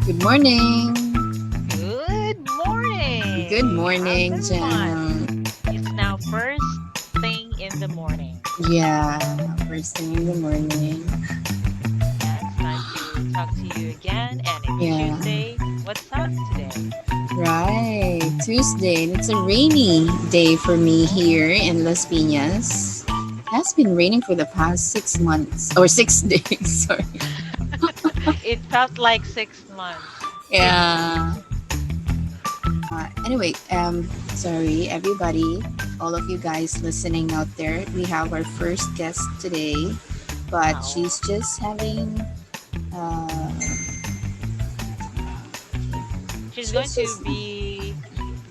Good morning. Good Good morning. How's morning, everyone? Jam. It's now first thing in the morning. Yeah, first thing in the morning. Yes, time to talk to you again. And it's Yeah, Tuesday. What's up today? right. Tuesday, and it's a rainy day for me here Oh, in Las Piñas. It has been raining for the past 6 months or 6 days. Sorry. it felt like 6 months. Yeah. Anyway, sorry, everybody, all of you guys listening out there. We have our first guest today, but Oh, she's just having uh, she's going she's to just be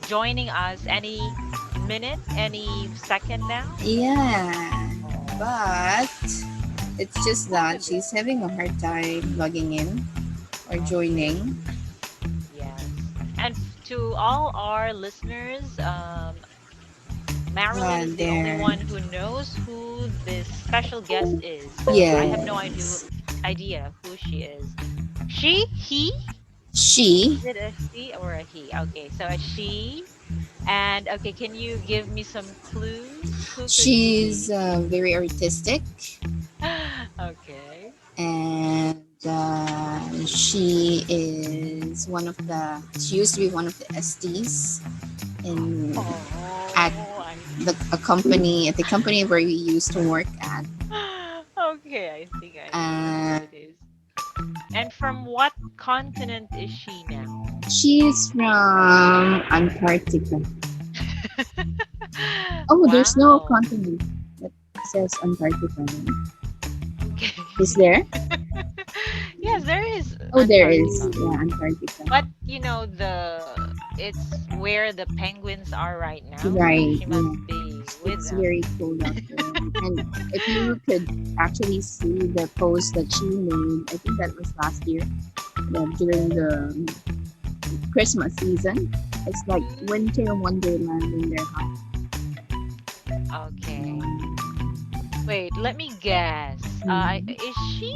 joining us any minute, any second now. yeah, Oh, but it's just that's that okay. she's having a hard time logging in or Okay. joining. Yes. And to all our listeners, Marilyn is the only There, one who knows who this special guest is. So I have no yes, idea who she is. She, he? she Is it a she or a he? Okay, so a she. And okay, can you give me some clues? Who could she she's be? very artistic, Okay. and she used to be one of the SDs in at Oh, I at the company where we used to work at. okay, I think I know who And it is. And from what continent is she now? she is from Antarctica. Oh, there's no Wow. continent that says Antarctica. Okay. Is there? Yes, there is Oh, there is. Antarctica. Yeah, Antarctica. But it's where the penguins are right now, so Right. she Yeah. must be with It's very them. cold out there. And if you could actually see the post that she made, I think that was last year, during the Christmas season. It's like Mm, winter wonderland in their house. okay. Wait, let me guess. Mhm. Is she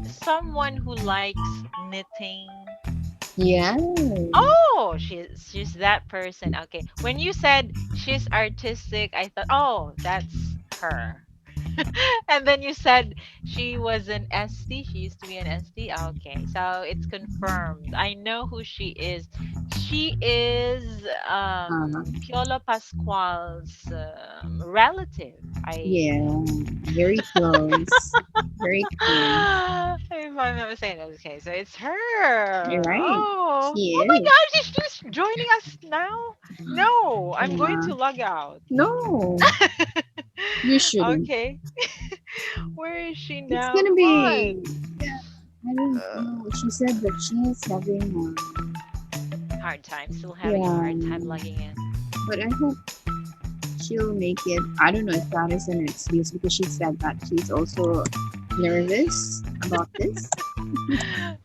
someone who likes knitting? Yeah. Oh, she's that person. Okay. When you said she's artistic, I thought, "Oh, that's her." And then you said she was an ST. She used to be an ST. Okay. So it's confirmed. I know who she is. She is Uh, Piolo Pascual's relative. I yeah. Very close. Very close. if I'm not mistaken. Okay, so it's her. You're right. Oh, She oh my is. gosh, is she joining us now? No, I'm going Yeah. to log out. No, you shouldn't. Okay, where is she It's now? gonna Come on. be. Yeah, I don't know. She said that she's having. Hard time. Still having a Yeah, hard time logging in. but I hope she'll make it. I don't know if that is an excuse because she said that she's also nervous about this.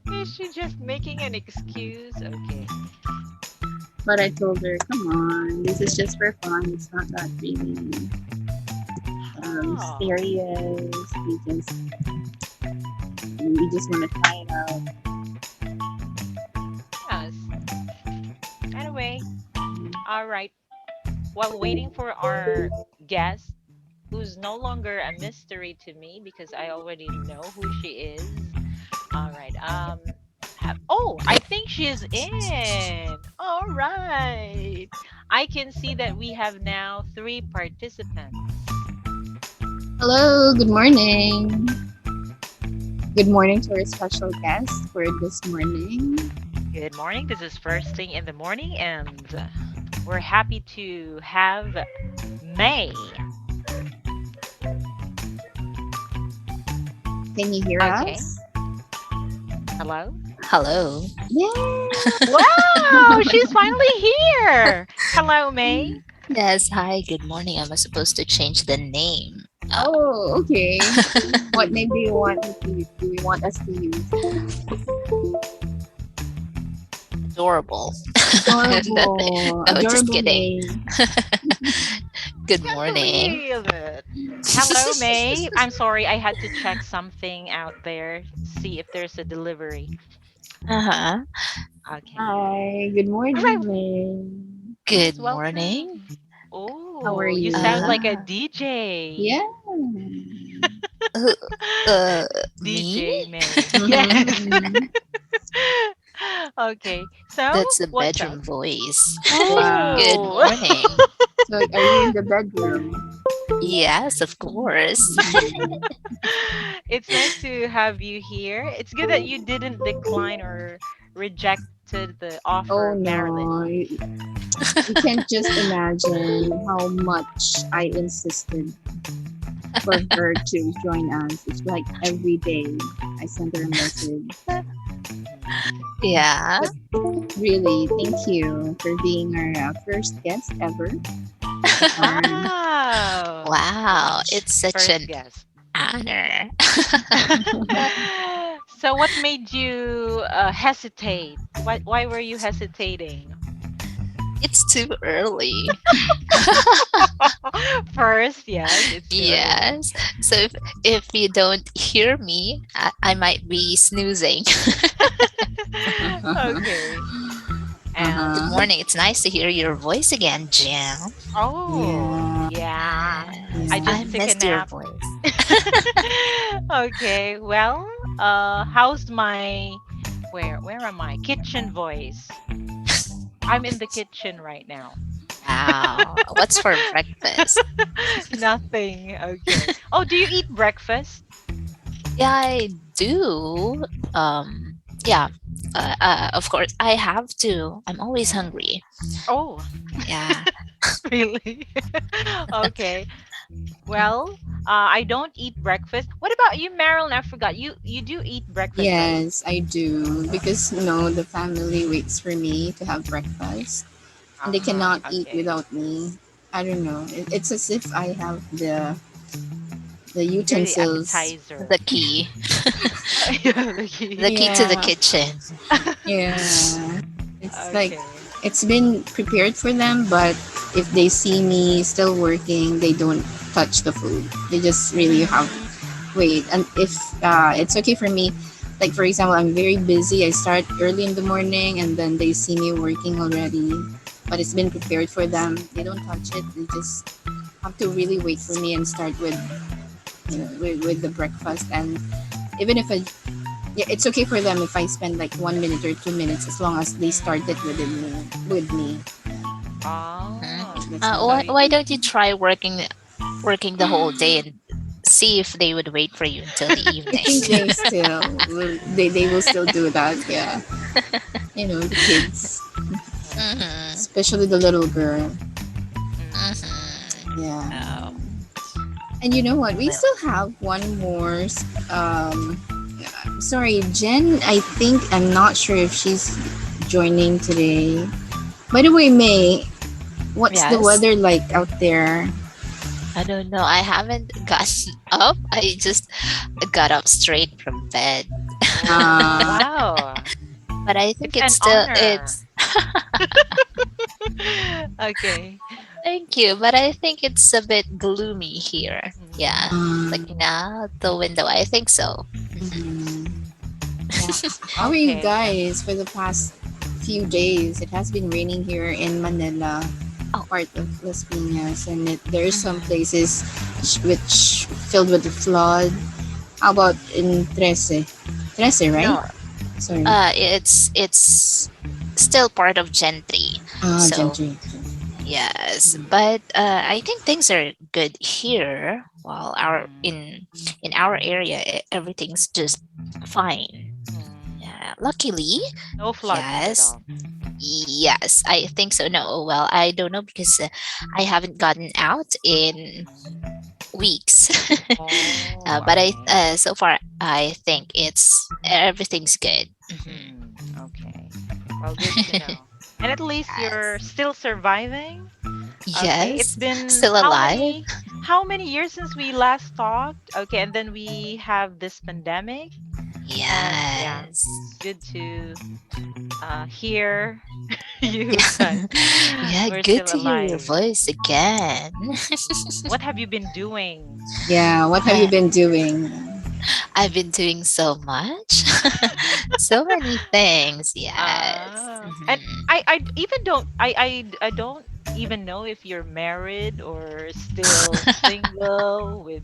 Is she just making an excuse? Okay. But I told her, come on, this is just for fun. It's not that really Oh, serious. We just want to try it out. yes. Anyway, all right. While waiting for our guest, who's no longer a mystery to me because I already know who she is. All right. Oh, I think she's in. All right. I can see that we have now three participants. Hello, good morning. Good morning to our special guest for this morning. Good morning. This is first thing in the morning, and we're happy to have May. Can you hear Okay. us? Hello. Hello. Yeah. Wow, she's finally here. Hello, May. Yes, hi, good morning. I was supposed to change the name. Oh, okay. What name do you want us to use? Adorable. Adorable, No, just adorable kidding. name. Good Can't morning. believe it. Hello, May. I'm sorry, I had to check something out there, see if there's a delivery. Uh-huh. Okay. Hi, good All right. morning, May. Good Yes, morning. welcome. How are Oh, you sound you? like a Uh, DJ. Yeah. uh, uh, me? DJ May. Yes. Mhm. Okay. So, That's the what's up? bedroom voice. Good Wow. Oh. morning. So, are you in the bedroom? Yes, of course. Mhm. It's nice to have you here. It's good that you didn't decline or rejected the Oh offer, Marilyn. no, you can't just imagine how much I insisted for her to join us. It's like every day I send her a message. Yeah. But really, thank you for being our first guest ever. Our Wow. Wow, it's such First an guess. honor. So what made you hesitate? Why were you hesitating? It's too early. First, yes, it's too early. Yes. So if you don't hear me, I might be snoozing. Okay. Good uh-huh. And morning. It's nice to hear your voice again, Jam. oh, Yeah, yeah. I Yes, yeah. I just took a missed your nap. voice. Okay. Well, how's my where am I? Kitchen voice. I'm in the kitchen right now. Wow. What's for breakfast? Nothing. Okay. Oh, do you eat breakfast? Yeah, I do. Yeah. Of course, I have to. I'm always Mm. hungry. Oh, Yeah. really? Okay. Well, I don't eat breakfast. What about you, Marilyn? I forgot. You do eat breakfast, right? Yes, I do. Because, the family waits for me to have breakfast. And they Ah, cannot eat okay. without me. I don't know. It's as if I have the You're the utensils. appetizer. The key. Yeah, the key. The key to the Yeah, kitchen. yeah. It's like Okay. it's been prepared for them, but if they see me still working, they don't touch the food. They just really have Mm, wait. And if it's okay for me, like for example, I'm very busy. I start early in the morning, and then they see me working already, but it's been prepared for them. They don't touch it. They just have to really wait for me and start with with the breakfast. And even if I yeah, it's okay for them if I spend like 1 minute or 2 minutes as long as they start it mm. with me. Mhm. Oh, That's so Why, why. why don't you try working the whole day and see if they would wait for you until the I evening? think they will still do that. Yeah, the kids, Hmm. especially the little girl. mm, Hmm. Yeah, Oh, and you know what? We well, still have one more. Sorry, Jen. I think I'm not sure if she's joining today. By the way, May, what's the yes. weather like out there? I don't know. I haven't gotten up. I just got up straight from bed. oh, Uh, wow. But I It's think it's an still honor. it's Okay. thank you, but I think it's a bit gloomy here. Yeah. Mm, Looking um, out the window, I think so. mhm. Yeah. How are you okay. guys for the past few days? It has been raining here in Manila, Oh. part of Las Piñas, and there are some Mhm. places which filled with the flood. How about in Trece? Trece, right? No, Sorry. it's still part of Gentry. Ah, So Gentry. yes, but I think things are good here. While Mm, in our area, everything's just fine. mm. Yeah, luckily, No floods at yes, all. yes, I think so. No, well, I don't know because I haven't gotten out in Mm. weeks. Oh, But okay. so far I think it's everything's good. Mhm. Mm, okay. Well, good to know. And at least you're Yes. still surviving. Okay. It's Yes, been still alive. how many years since we last talked? Okay, and then we have this pandemic. And yeah, Yes. it's good to hear you that Yeah, we're good still to hear your alive. voice again. What have you been doing? Yeah. What have you Uh, been doing? I've been doing so much. So many things. Yes. And Mhm. I even don't I don't even know if you're married or still single with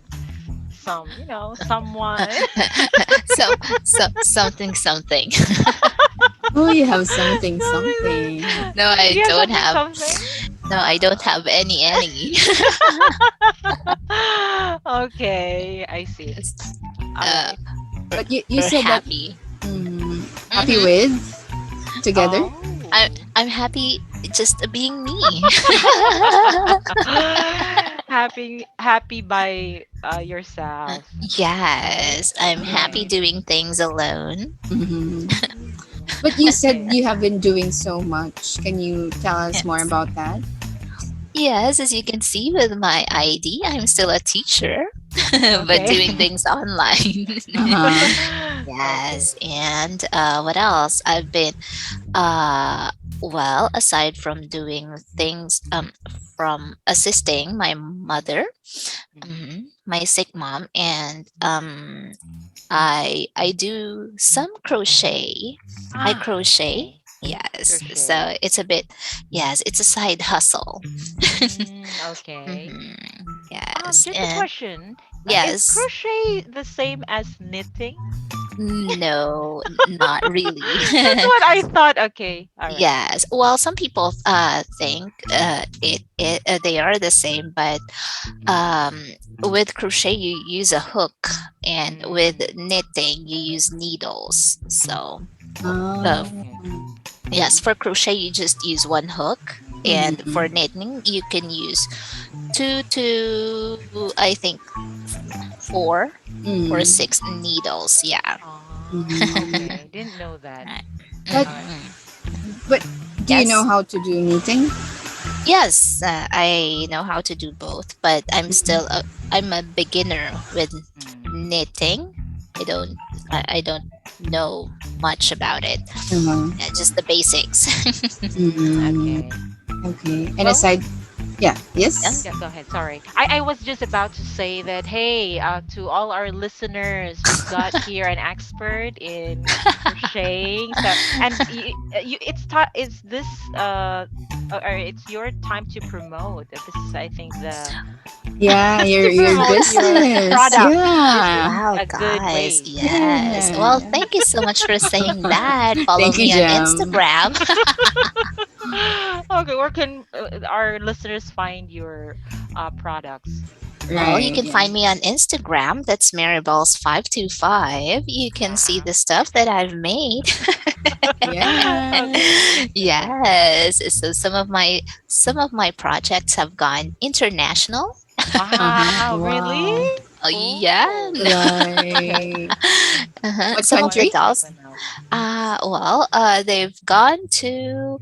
some, someone. Something. Oh, you have something, Something. something. No, I Yeah, don't something have. something. No, I don't have any. Okay, I see. Yes. All right. We're, But you we're said that happy. happy Hmm. with together. I'm happy just being me. Happy by yourself. Right? Yes, I'm happy Okay. doing things alone. Hmm. Mm, But you said okay. you have been doing so much. Can you tell us more Yes. about that? Yes, as you can see with my ID, I'm still a teacher, but Okay. doing things online. Uh-huh. Okay. Yes, and what else? I've been uh well, aside from doing things from assisting my mother, Mhm. my sick mom, and I do some crochet. I Ah, crochet. okay. Yes. Crochet. So it's a bit, yes, it's a side hustle. Okay. Yes. Just a And question. Is yes, crochet the same as knitting? no, not really. That's what I thought. Okay. All right. Yes. Well, some people think they are the same, but um, with crochet you use a hook, and with Mm, knitting you use needles. So uh, Oh. okay. yes, for crochet you just use one hook, and for Mm-hmm. knitting you can use two to, I think, four or Mm-hmm. six needles. Yeah. Mm-hmm. Okay. Didn't know that. Right. But All right. but do you know Yes. how to do knitting? Yes, I know how to do both, but I'm a beginner with Mm, knitting. I don't I don't know much about it. Uh-huh. Just the basics. Mm, okay. okay. And Well, aside, yeah, Yeah. yes. yeah, go ahead. Sorry. I was just about to say that, hey, to all our listeners, we've got here an expert in crocheting. So, and it's this, or it's your time to promote. This is, I think, the Yeah, to your promote your business. product. This is Yeah. Wow, a good guys. way. Yes. Well, Yeah. thank you so much for saying that. Follow Thank you, me on Jam. Instagram. Okay, where can our listeners find your products? Well, you Right, can yeah. find me on Instagram. That's Maribels525. You can see Uh-huh. the stuff that I've made. Okay, Yes. Instagram. Yes. So some of my projects have gone international. Uh-huh. Wow, really? Wow. Oh yeah. Oh, okay. Right. What Some of the Want to country? check dolls. them out. They've gone to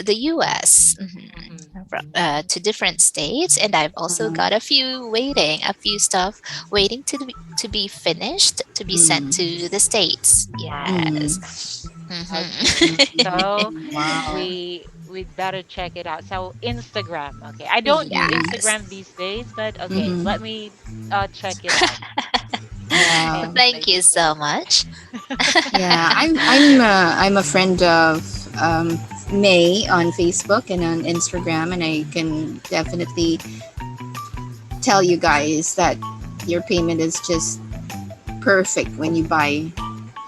the US, Hmm. to different states, and I've also Uh-huh. got a few stuff waiting to be finished to be sent Mm. to the states. Wow. Mm. Yes. Okay. So Wow. we'd better check it out. So Instagram. Okay. I don't do Yes. Instagram these days, but okay, Mm-hmm. let me check it out. Yeah. And Thank maybe you send so it. much. Yeah. Okay. I'm a friend of May on Facebook and on Instagram, and I can definitely tell you guys that your payment is just perfect when you buy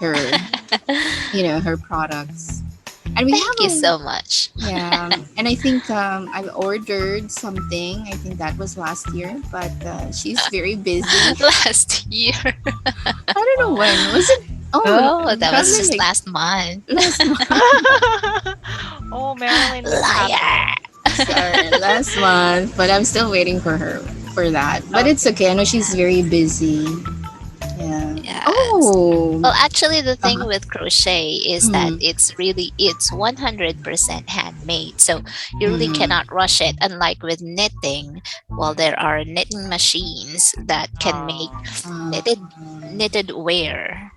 her, her products. And we have Thank you a so much. yeah, and I think I've ordered something. I think that was last year, but she's very busy. Last year. I don't know when was Oh. it. Oh, Oh, that was probably just like last month. last month. Oh, Marilyn, what's Liar. happening? Sorry, last month. But I'm still waiting for her for that. But it's Okay. okay. I know she's Yeah. very busy. Yeah. Yes. Oh. Well, actually, the Uh thing huh. with crochet is that Mm, it's 100% handmade. So you really mm, cannot rush it. Unlike with knitting, well, there Mm. are knitting machines that can make Oh. uh, knitted wear,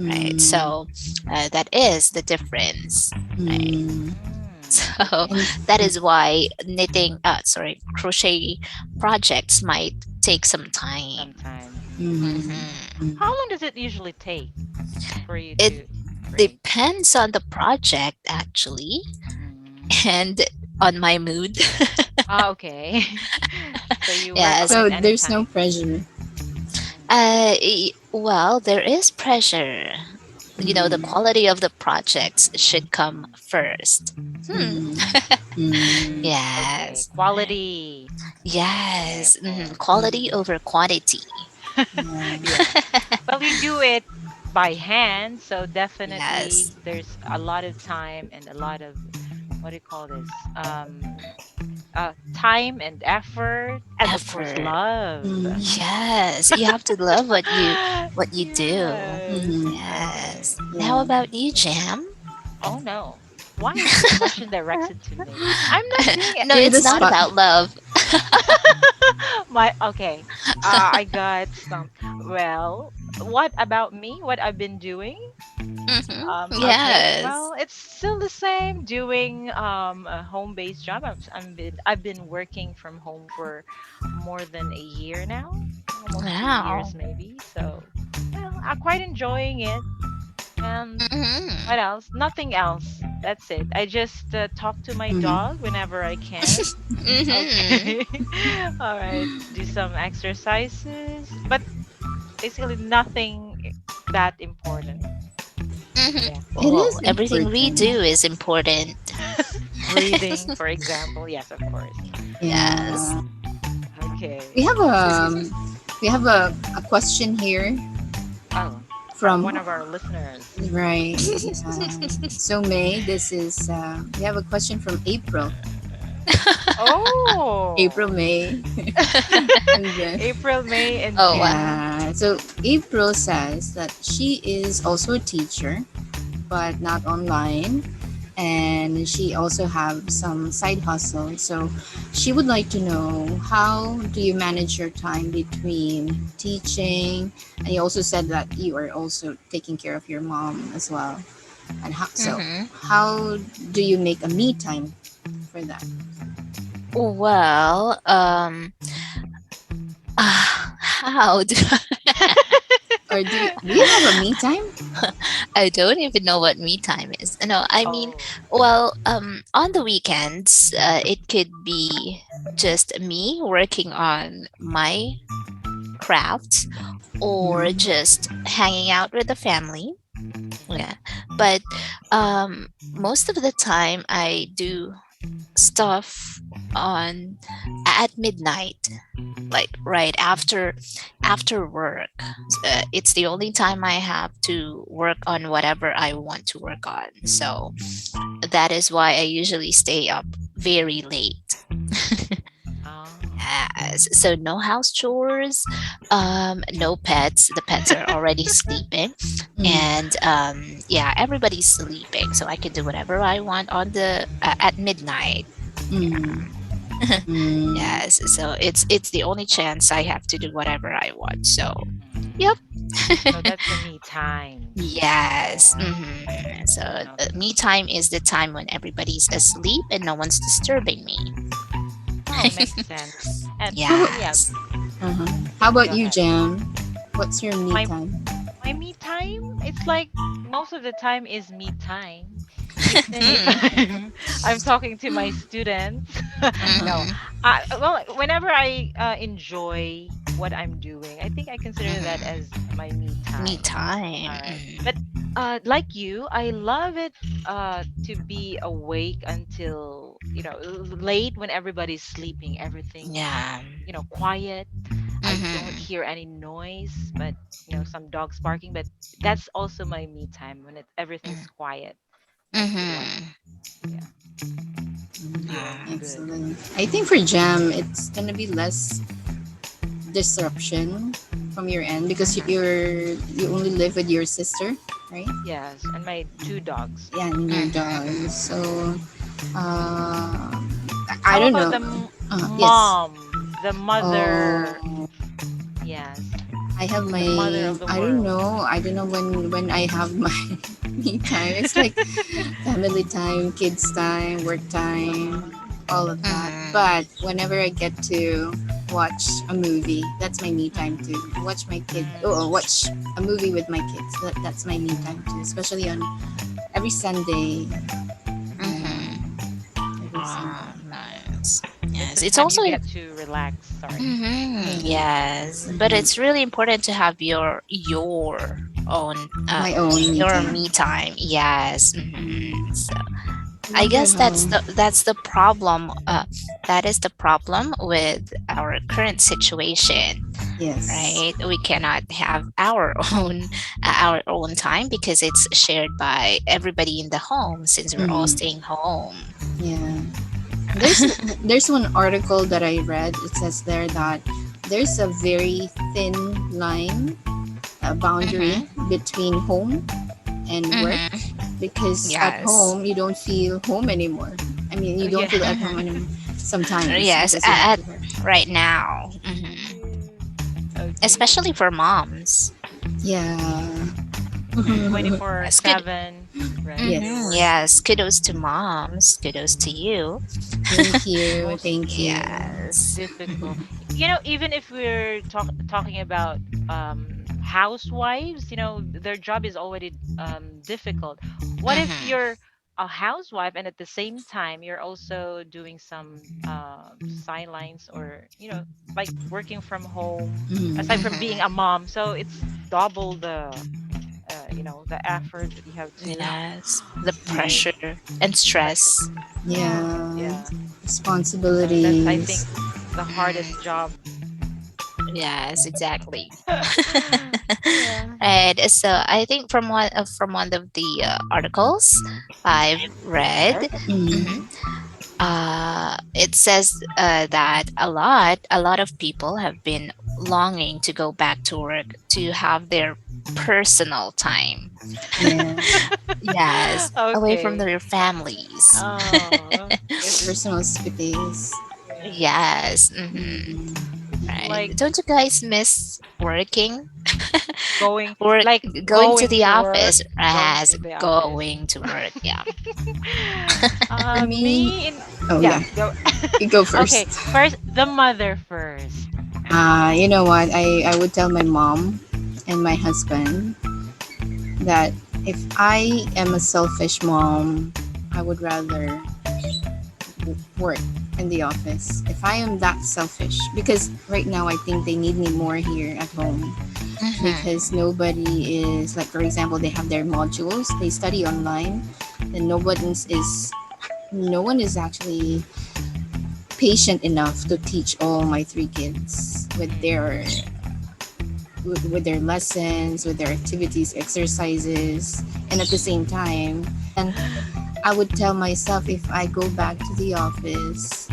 right? mm, So that is the difference, right? mm. So And that is why crochet projects might take some time. Sometime. Hmm. How Mm. long does it usually take for you It to create? depends on the project, actually, Mm. and on my mood. Ah, okay. So you work on Yes. it So there's no anytime. pressure. Well, there is pressure. The Mm. quality of the projects should come first. Hmm. Mm. Mm. Okay, Yes. quality. Okay, Yes. okay. Quality over quantity. Yeah. Yeah. Well, you do it by hand, so Yes. definitely there's a lot of time and a lot of, what do you call this? Time and effort, and of course Effort. love. Mm. Yes. You have to love what you do. Yes. Mm. Yes. Okay. How Yeah. about you, Jam? Oh no. Why is the question directed to me? I'm not doing it. No, You're the it's not I'm spot. about love. my okay. I got some. Well, what about me? What I've been doing? Okay. Yes. Well, it's still the same. Doing a home-based job. I've been working from home for more than a year now, almost 2 years Wow. maybe. So, well, I'm quite enjoying it. And Hmm. what else? Nothing else. That's it. I just talk to my Mm. dog whenever I can. Hmm. Okay. All right. Do some exercises, but basically nothing that important. Yeah. It Well, is everything we important. do is important. Breathing, for example. Yes, of course. Yes. Yeah. We Okay. have a question here Oh, from one of our listeners. right. So May, this is we have a question from April. April Oh, May. And then April, May, and Oh, wow. June. yeah. So April says that she is also a teacher, but not online. And she also have some side hustle. So she would like to know, how do you manage your time between teaching, and you also said that you are also taking care of your mom as well. And Hmm. how do you make a me time for that? Well, how do Or do you have a me time? I don't even know what me time is. No, I mean, Oh. well, on the weekends, it could be just me working on my crafts or Mhm. just hanging out with the family. Mhm. Yeah. But most of the time, I do stuff on at midnight, like right after work. It's the only time I have to work on whatever I want to work on. So that is why I usually stay up very late. Oh. Yes. So no house chores, no pets. The pets are already sleeping, Mm. and yeah, everybody's sleeping, so I can do whatever I want on the at midnight. Mm. Yeah. Mm. Yes. So it's the only chance I have to do whatever I want. So Mm. yep. So that's a me time. Yes. Yes. So Okay. me time is the time when everybody's asleep and no one's disturbing me. Oh, makes sense. And How about, yeah, Yes. uh-huh. How about go you, ahead. Jam? What's your me My time? my me time, it's like most of the time is me time. Even if Hmm. I'm talking to my students. Uh-huh. No, Hmm. well, whenever I enjoy what I'm doing, I think I consider that Hmm. as my me Me time. time. All right. But like you, I love it to be awake until, late when everybody's sleeping, everything, Yeah. quiet. I don't Hmm. hear any noise, but some dogs barking, but that's also my me time when everything's quiet. That's the one. Hmm. Yeah. Feel good. Excellent. I think for Jam, it's gonna be less disruption from your end because Hmm. you only live with your sister, right? Yes, and my two dogs. Yeah, and your dog. Hmm. So, uh, I How don't about know. the Yes. mom, the mother? Oh, Yes, I have the mother my. of the I don't world. know. I don't know when I have my me time. It's like family time, kids time, work time, Uh-huh. all of that. Hmm. But whenever I get to watch a movie. That's my me time too. Mm-hmm. Watch my kid. Mm-hmm. Oh, watch a movie with my kids. That's my me time too. Especially on every Sunday. Yeah, Mm-hmm. every Oh, Sunday. nice. That's Yes, the it's time you also get to relax. Sorry. Yeah. yes, but Mhm. it's really important to have your own My own me your time. me time. Yes. So I I wonder guess how. that's the problem. That is the problem with our current situation, Yes. right? We cannot have our own time because it's shared by everybody in the home since we're all Mm-hmm. staying home. Yeah. There's there's one article that I read. It says there that there's a very thin line, Mm-hmm. boundary between home and work, Mm-hmm. because at Yes. home you don't feel home anymore. I mean, Oh you don't yeah. feel at home Mm-hmm. anymore sometimes Yes. because you have to work. Right now. Okay. Especially for moms. Yeah. 'Cause good. 24/7, right? You're Yes. Yes, working. kudos to moms. Kudos to you. Thank you. Most Thank you. Yes. difficult. Even if we're talking about housewives, their job is already difficult. What if Mm-hmm. you're a housewife and at the same time you're also doing some sidelines, or like working from home aside Mm. from being Mm-hmm. a mom, so it's double the effort that you have to Yes. The give, pressure and pressure. stress. Yeah. Yeah. So that's, I Responsibilities. think, the hardest Mm, job. yes, exactly. Yeah. And so I think from one of the articles I've read, mhm, Mm. it says that a lot of people have been longing to go back to work to have their personal time. Yeah. Yes, away from Okay. their families. Oh, because Personal space. yeah, Yes, it's right. like Don't you guys miss working? going Work, like going to going the to work, office going as to the office. going to work. Yeah. For me, Me in oh yeah, yeah, go. you go first. Okay, first the mother first. You know what? I would tell my mom and my husband that if I am a selfish mom, I would rather work in the office. If I am that selfish, because right now I think they need me more here at home, Mm-hmm. because nobody is like, for example, they have their modules, they study online, and no one is actually patient enough to teach all my three kids with their lessons, with their activities, exercises, and at the same time, and I would tell myself if I go back to the office,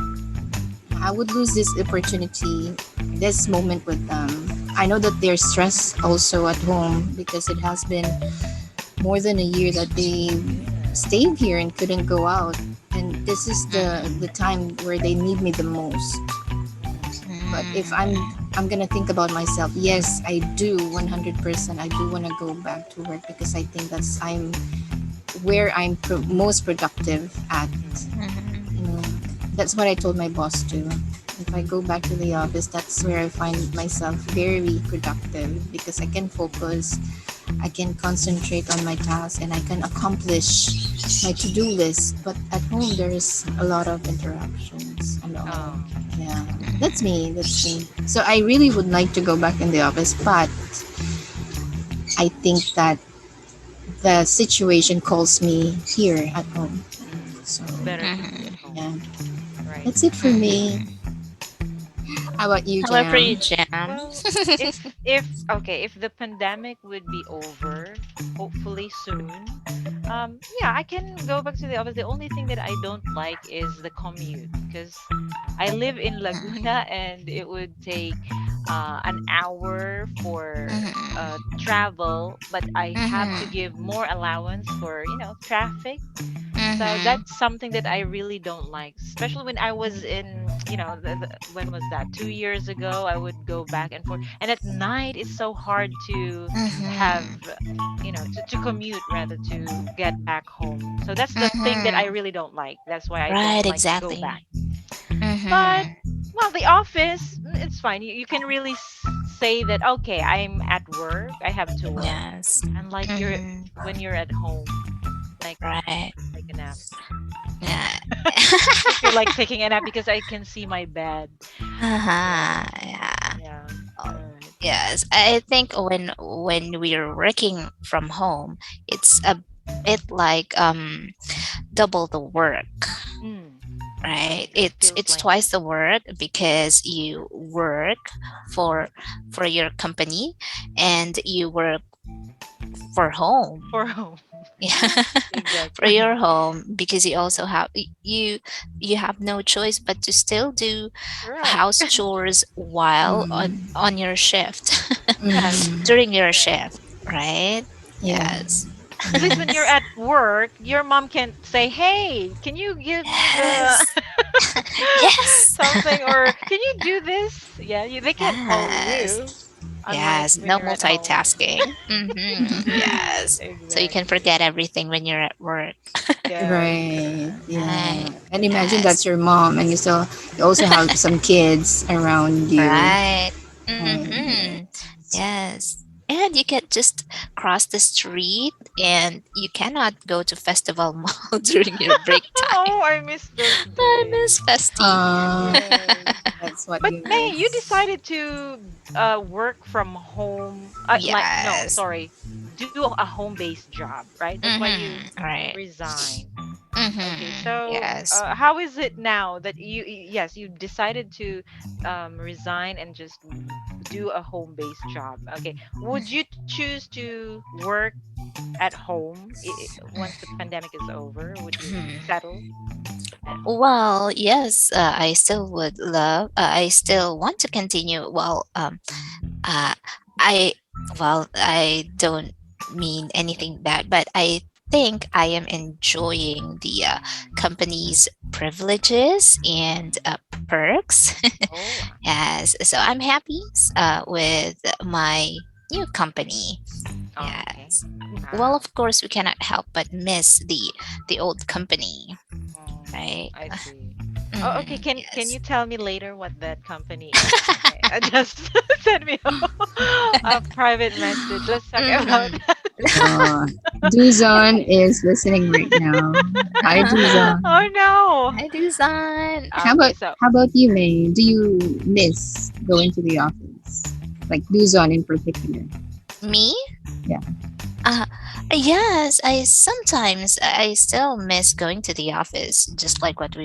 I would lose this opportunity, this moment with them. I know that they're stressed also at home because it has been more than a year that they stayed here and couldn't go out. And this is the time where they need me the most. But if I'm gonna think about myself, yes, I do 100%. I do want to go back to work because I think I'm where I'm most productive at. Mm-hmm. You know, that's what I told my boss too. If I go back to the office, that's where I find myself very productive because I can focus, I can concentrate on my task, and I can accomplish my to-do list. But at home, there's a lot of interruptions and all. Oh, Yeah, that's Mm-hmm. me. That's me. So I really would like to go back in the office, but I think that the situation calls me here at home. So it's better to be at Mm-hmm. home, yeah, right? that's it for me. Mm-hmm. How about you, How about for you, Jam? Jam? Well, if the pandemic would be over, hopefully soon, yeah, I can go back to the office. The only thing that I don't like is the commute, because I live in Laguna and it would take an hour for travel, but I have to Mm-hmm. give more allowance for traffic. So Mm-hmm. that's something that I really don't like, especially when I was in, when was that? 2 years ago, I would go back and forth. And at night, it's so hard to have, Mm-hmm. to commute rather to get back home. So that's the thing that I Mm-hmm. really don't like. That's why I don't Right, like to go exactly. back. But Mm-hmm. Well, the office, it's fine. You can really say that, okay, I'm at work, I have to work. Yes. And like you're Mm-hmm. when you're at home, like Right. take a nap. Yeah. I feel like taking a nap because I can see my bed. Yeah. Uh-huh. Yeah. Yeah. Oh, All right. yes. I think when we are working from home, it's a bit like double the work, Mm, right? it feels It's like twice that. the work because you work for for your company and you work for home. For home. Yeah. For Exactly. your home because you Yeah. also have you have no choice but to still do Correct. house chores while Mm. on your shift. Yes. Mm. During your Yes. shift, right? Yeah. Yes. At least when you're Yes. at work, your mom can say, "Hey, can you give me the Yes. Yes. something?" Or "Can you do this?" Yeah, they can't call Yes. you. Unlike Yes. when No you're at home. multitasking. Yes. So you can Exactly. forget everything when you're at work. Yes, Right. correct. Right. Yeah. And imagine that's Yes. your mom, and you also have some kids around you. Right. Right. Mm-hmm. Yes. And you can just cross the street and you cannot go to Festival Mall during your break time. Oh, I miss those I days. miss Festy. Yes. That's what But you May, you miss. decided to work from home. Like no, Yes. sorry, do a home-based job, right? That's why you Mm-hmm. Right. resigned. Okay, Mm-hmm. so Yes. how is it now that yes, you decided to resign and just do a home-based job? Okay, would you choose to work at home once the pandemic is over? Would you settle at home? Well, yes, I still would love. I still want to continue. Uh, I I don't mean anything bad, but I think I am enjoying the Mm. company's privileges and perks. Oh, Yes, so I'm happy with my new company. okay. Yes. Well, Ah, of course, we cannot help but miss the old company, right? I see. Oh, okay. Can Yes. you tell me later what that company is? Okay, just send me a private message. Let's talk about Mhm. that. Uh, Duzon is listening right now. Hi, Duzon. Oh no. I do, son. Okay, so How about you, May? Do you miss going to the office? Like Duzon in particular. Me? Yeah. Uh, yes, I sometimes I still miss going to the office, just like what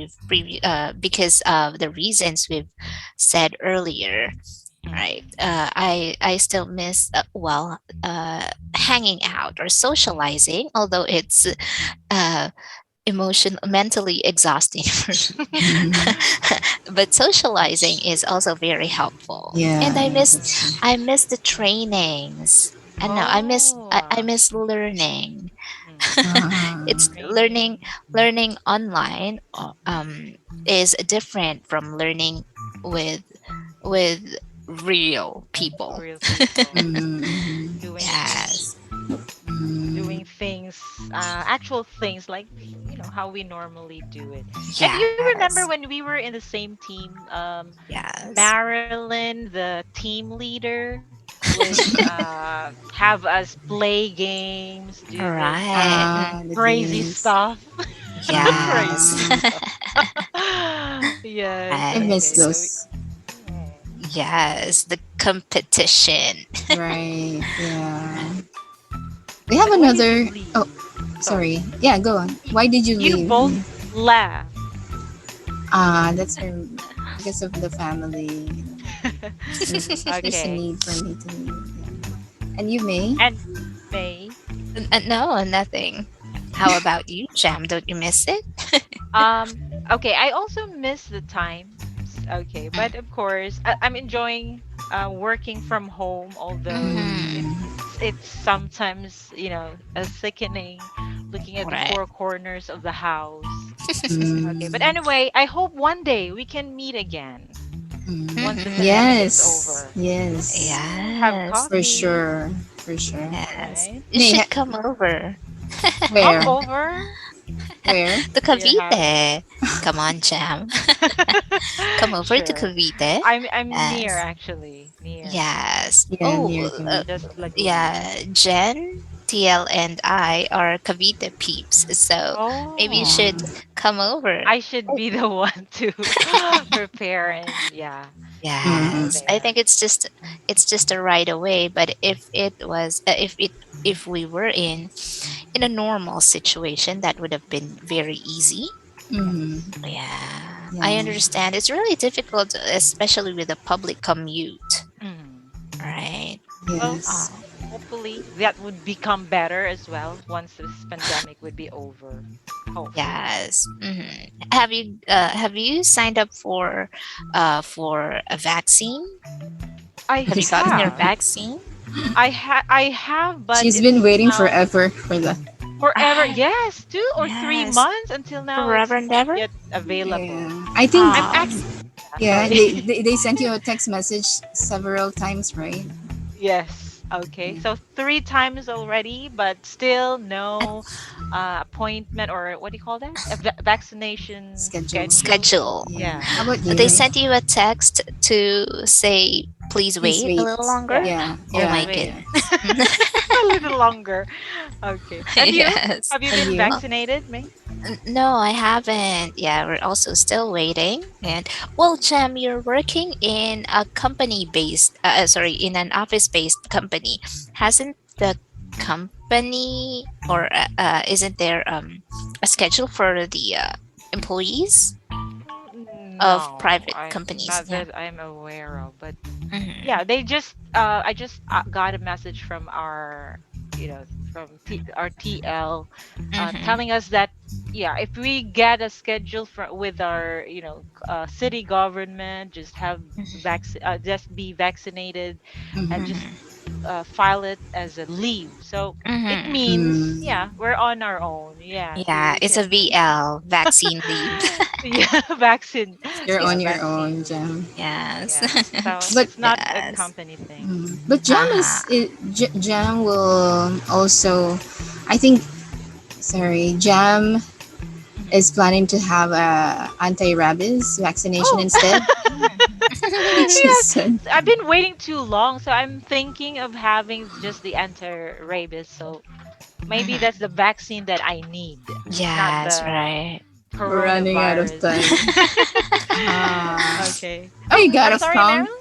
because of the reasons we've said earlier, right? mm, I still miss hanging out or socializing, although it's uh mentally exhausting for me. Mhm. But socializing is also very helpful. And Yeah, mm. that's true. I miss the trainings. And no, I Oh, miss learning. mm, It's training. learning online is different from learning with with real people. Real people Mhm, doing things. Yes. mhm, Doing things, actual things like how we normally do it. And you remember Yes. when we were in the same team, Yes. Marilyn, the team leader, would have us play games, do this Right. the crazy games. stuff. Yes. Crazy Uh, stuff. Yes. I miss Okay. Yes. So those. Yes, the competition. Right. Yeah. Right. We have but when did you another. Oh, leave? Sorry. sorry. Yeah, go on. Why did you You both leave? left. That's because of the family. There's a Okay. need for me to leave. Yeah. And you may. And May. No, nothing. How about you, Jam? Don't you miss it? Okay, I also miss the times. Okay, but of course, I'm enjoying working from home, although Mm-hmm. it's sometimes, sickening looking at the Right. four corners of the house. Okay, but Mm, anyway, I hope one day we can meet again once the Mm-hmm. pandemic is yes. over. Yes. Have Yes. For coffee, sure. For sure. Yes. right? You May, should come over. Come where? over. Where? To to your house. Cavite. Come on, Jam. Come over to Sure. Cavite. I'm near Yes. actually. Near. Yes. Yeah, Oh, near Cavite. Just Laguna. yeah. Jen, TL, and I are Cavite peeps. So maybe you Oh. should Yeah. come over. I should be the one to prepare and yeah, go Mm-hmm. Yes, I there. think it's just a right away. But if it was if we were in a normal situation, that would have been very easy. Mm-hmm. Yes. Yeah, I Yeah. understand. It's really difficult, especially with a public commute, Mm. right? Well, Yes. Oh, hopefully that would become better as well once this pandemic would be over. Hopefully. yes. Have you signed up for a vaccine? I Have you gotten your have. vaccine? I have, but She's been it's waiting now forever for that. forever. Ah, Yes, 2 or 3 months yes. until now Forever it's and not ever. yet available. Yeah. I think, I'm Oh, actually yeah, sorry. they sent you a text message several times, right? Yes. Okay. Yeah. So 3 times already, but still a no appointment or what do you call that? A vaccination Schedule. schedule. So schedule. Yeah. yeah, How about you, They May? sent you a text to say, please Please wait a wait. little longer. yeah. Yeah. Oh Just my Yeah. wait Yeah. goodness. a little longer. Okay. And you? Yes. Have you And been you? Well, vaccinated, May? no, I haven't. Yeah, we're also still waiting. And well, Jem, you're working in a company based, sorry, in an office based company. Hasn't the company or isn't there a schedule for the employees of No, private I companies? not Yeah. that I'm aware of, but Hmm. yeah, they just I just got a message from our from our TL Hmm. telling us that yeah, if we get a schedule with our city government, just have just be vaccinated and Mm-hmm. just Hmm. file it as a leave. So it Hmm. means Mm. yeah, we're on our own. Yeah, Yeah, we it's a can VL vaccine leave. yeah, vaccine. You're Yeah, on your vaccine own, leave. Jam. Yes. Yeah. So But it's not a Yes. company thing. but Jam Uh-huh. is Jam will also, I think. Sorry, Jam Mhm. is planning to have a anti-rabies vaccination Oh, instead. She yes. said, So I've been waiting too long, so I'm thinking of having just the anti-rabies. So maybe Mhm. that's the vaccine that I need, not Yes, the right. we're running out of coronavirus. time. Ah. Okay. Oh, you got I'm a sorry, Meryl. prompt?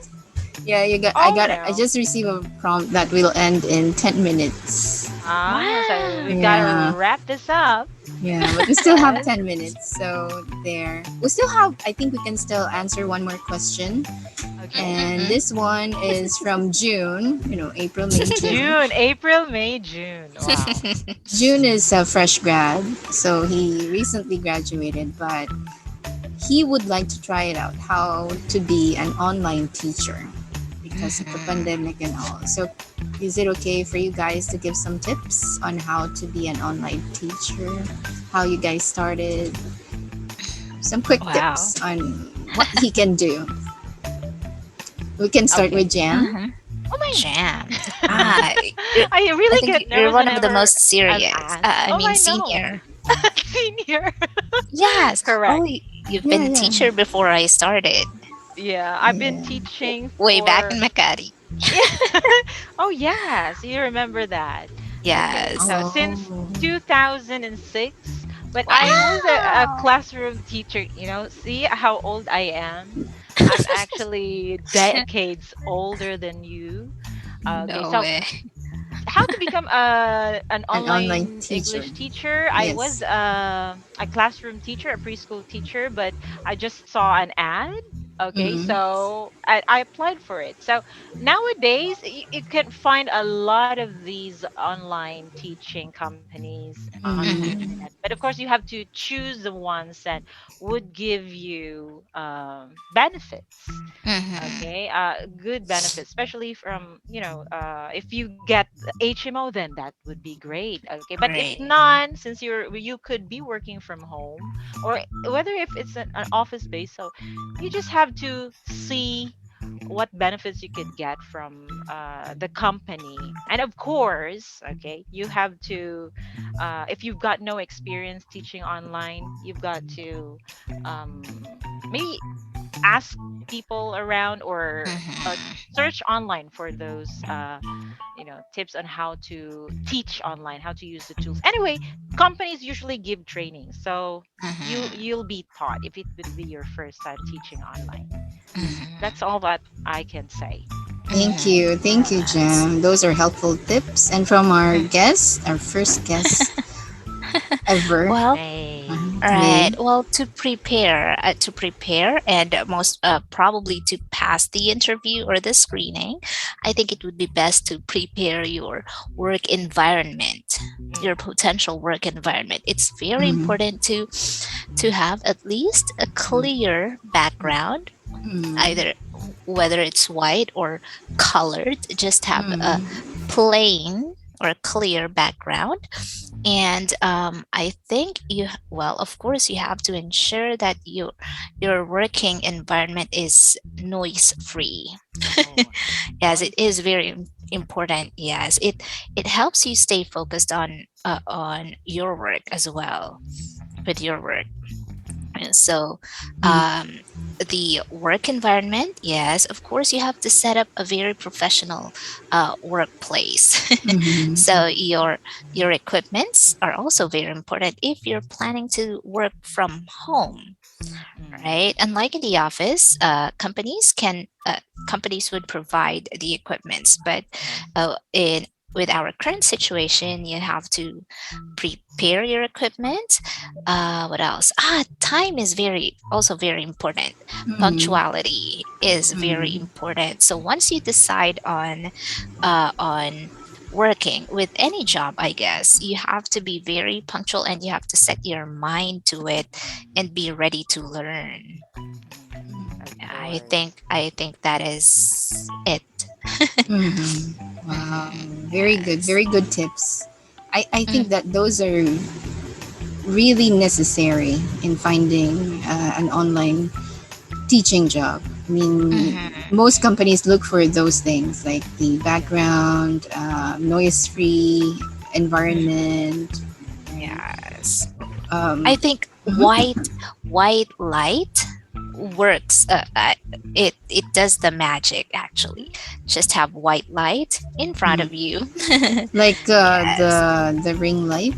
Yeah, you got. I Oh got. I no. just received a prompt that will end in 10 minutes. Ah, so we've got to Yeah, wrap this up. yeah, but we still have Yes. 10 minutes, so there. We still have. I think we can still answer one more question, Okay. and Mhm. this one is from June. April, May, June. June, April, May, June. Wow. June is a fresh grad, so he recently graduated, but he would like to try it out how to be an online teacher because of the Mhm. pandemic and all. So, is it okay for you guys to give some tips on how to be an online teacher? How you guys started? Some quick Wow. tips on what he can do. We can start Okay. with Jam. Mhm. Oh my. Jam. Mm. Ah, I I really think get you're nervous one of the whenever most I'm serious. asked. I Oh, mean, I know. senior. Senior. Yes. Oh, Correct. you've Yeah, been yeah, teacher before I started, Yeah, I've been yeah. teaching way back for in Makati. yeah. Oh yes, you remember that. Okay, Yes. so Oh, since 2006, but I was a Wow. classroom teacher, see how old I am? I'm actually decades older than you. Okay, No so way. how to become an an online online teacher. English teacher. I was Yes. a classroom teacher, a preschool teacher, but I just saw an ad. Okay, Mm-hmm. so I applied for it. So nowadays you can find a lot of these online teaching companies on the Mm-hmm. Mhm. internet, but of course you have to choose the ones that would give you benefits. Mhm. Okay, good benefits, especially from if you get the HMO, then that would be great. Okay, but if Great. none, since you could be working from home, or whether if it's an office base, so you just have to see what benefits you could get from the company. And of course, okay, you have to, if you've got no experience teaching online, you've got to maybe ask people around, or Mhm. search online for those tips on how to teach online, how to use the tools. Anyway, companies usually give training, so Mhm. you'll be taught if it would be your first time teaching online. Mhm. That's all that I can say. Thank Mhm. you. Thank you, Yes. Jem. Those are helpful tips. And from our Mhm. guest, our first guest ever, Well, May. May. right. Well, to prepare, and most probably to pass the interview or the screening, I think it would be best to prepare your work environment, Mm, your potential work environment. It's very Mm, important to have at least a clear background, mm, either whether it's white or colored. Just have a mm, plain or clear background. mm. And I think well, of course, you have to ensure that your working environment is noise free. Oh, Yes, it noise is free. very important. Yes, it helps you stay focused on your work as well, with your work. And so, mm, um, the work environment, yes, of course, you have to set up a very professional workplace. mm, So your equipments are also very important if you're planning to work from home, Mm, right? Unlike in the office, companies would provide the equipments, but yes. in with our current situation, you have to prepare your equipment. What else? Time is very important. mm, Punctuality is very mm, important. So once you decide on working with any job, I guess you have to be very punctual, and you have to set your mind to it and be ready to learn. Mm, of I course. think I think that is it. mm. Wow. Mhm. Very good. Yes. Very good tips. I think Mhm. that those are really necessary in finding an online teaching job. I mean, Mhm. most companies look for those things like the Yeah. background, noise free Mhm. environment, right? Yes. I Um, think mhm, white light works. It does the magic actually. Just have white light in front mhm. of you. Like Yes. the ring light.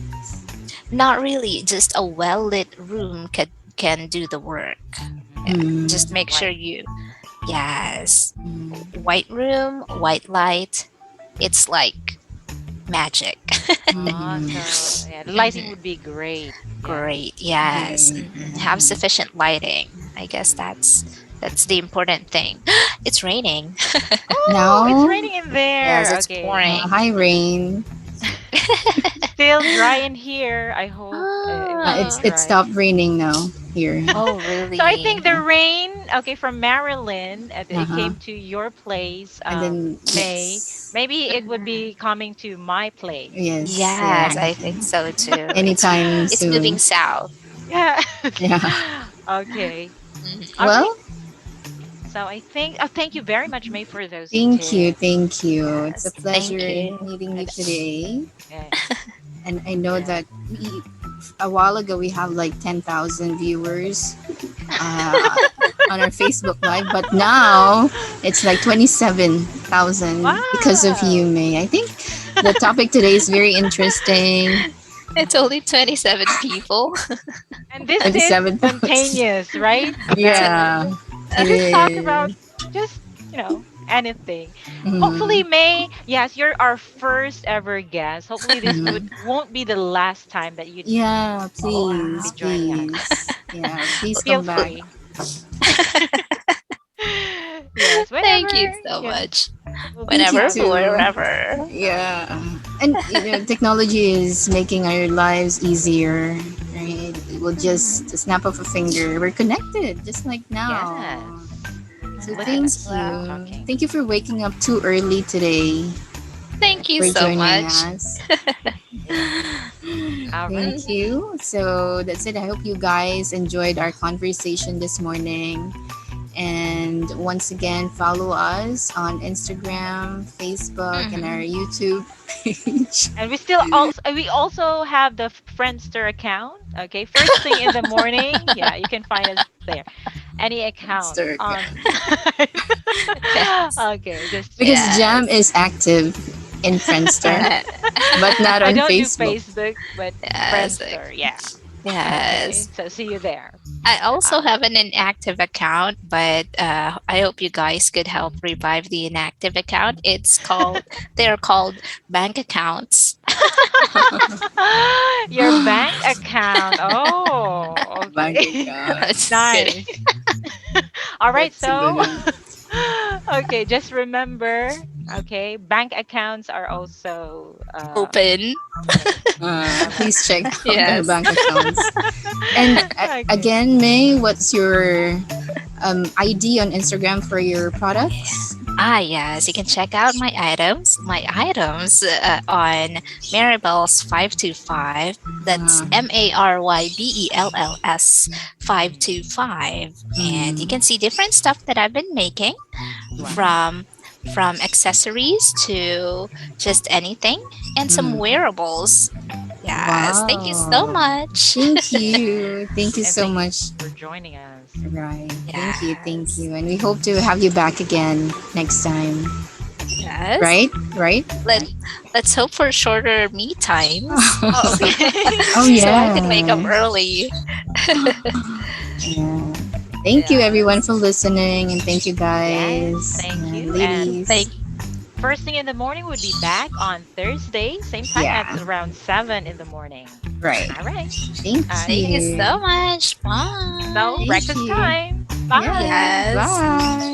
Not really. Just a well lit room can do the work. Yeah. Mm, Just make sure White. you. Yes. mm, White room, white light. It's like magic. mhm. So yeah, the lighting Mhm. would be great. Yeah. Great. Yes. Right. Have Mhm. sufficient lighting. I guess Mm. that's the important thing. It's raining. Oh, it's Now, raining in Yes, there. it's Okay. pouring. hi rain. Still dry in here. I hope it will be Oh, It dry. stopped raining now here. oh, So I think really? the rain, okay, from Maryland, Uh it huh. came to your place, And then May. yes, Maybe it would Mhm. be coming to my place yes, yeah. Yes, I next. think so too. Anytime It's moving soon. south. Yeah. Yeah. Okay. Mhm. All right. Well, So I think, thank you very much, May, for those thank you, tips. thank you. It's a Yes, thank pleasure you. meeting you And today. yeah, And I know yeah. that a while ago we have like 10,000 viewers uh, on our Facebook Live, but now it's like 27,000 because of you, Wow. May. I think the topic today is very interesting. It's only 27 people. And this is 27,000. spontaneous, right? Very. Yeah, We it just talk about is. just, anything. Hopefully, Mhm, May, yes, you're our first ever guest. Hopefully, this mhm. won't be the last time that you'd Yeah, Oh, be please, wow. joining us. please. Yeah, please Feel come back. free. Yes, Thank you whenever, so much. we'll be Thank you Whenever, happy too. to wherever. join. Yeah. And technology is making our lives easier, right? We'll Mhm. just a snap of a finger. We're connected, just like now. Yes. So Look at thank Yes, us well, you. talking. Thank you for waking up too early today thank you for so joining much. us. Yeah. All right. Thank Mhm. you. So that's it. I hope you guys enjoyed our conversation this morning. And once again, follow us on Instagram, Facebook, and our Mhm. YouTube page. And we also have the Friendster account. Okay, first thing in the morning, yeah, you can find us there. Any account Stir on. Yes. Okay, just because kidding. Jam Yes. is active in Friendster, Uh, but not I on don't do Facebook. Facebook, but yes. Friendster, yeah. Okay, Yes. so see you there. I also All have right. an inactive account, but I hope you guys could help revive the inactive account. They're called bank accounts. Your bank account. Oh, Bank okay. account. Just kidding. Nice. All right, That's a good so one. okay, just remember, okay, bank accounts are also Open. okay. Please check out our Yes. bank accounts. And Okay. again, May, what's your ID on Instagram for your products? Yes, you can check out my items. My items on Maribel's 525. That's Uh, MARYBELLS 525. And you mm, can see different stuff that I've been making Wow. from accessories to just anything and some mm. wearables. Yes, thank you so Wow. much. Thank you. Thank you And so thank you much. for joining us. Right. Thank you. Thank Yes. you. And we hope to have you back again next time. Yes. Right? Right? Let let's hope for shorter me times. Okay. Oh, So I can wake up yeah. early. Yeah. Thank you, everyone, Yes. for listening. And thank you, Yes, guys thank and you. And Thank ladies. first thing in the morning would be back on Thursday, same time at Yeah. around 7 in the morning. Right. All right. Thank thank Okay. you you. so much. So, Bye. Thank breakfast you. time. Yeah. Bye. Yes. Bye.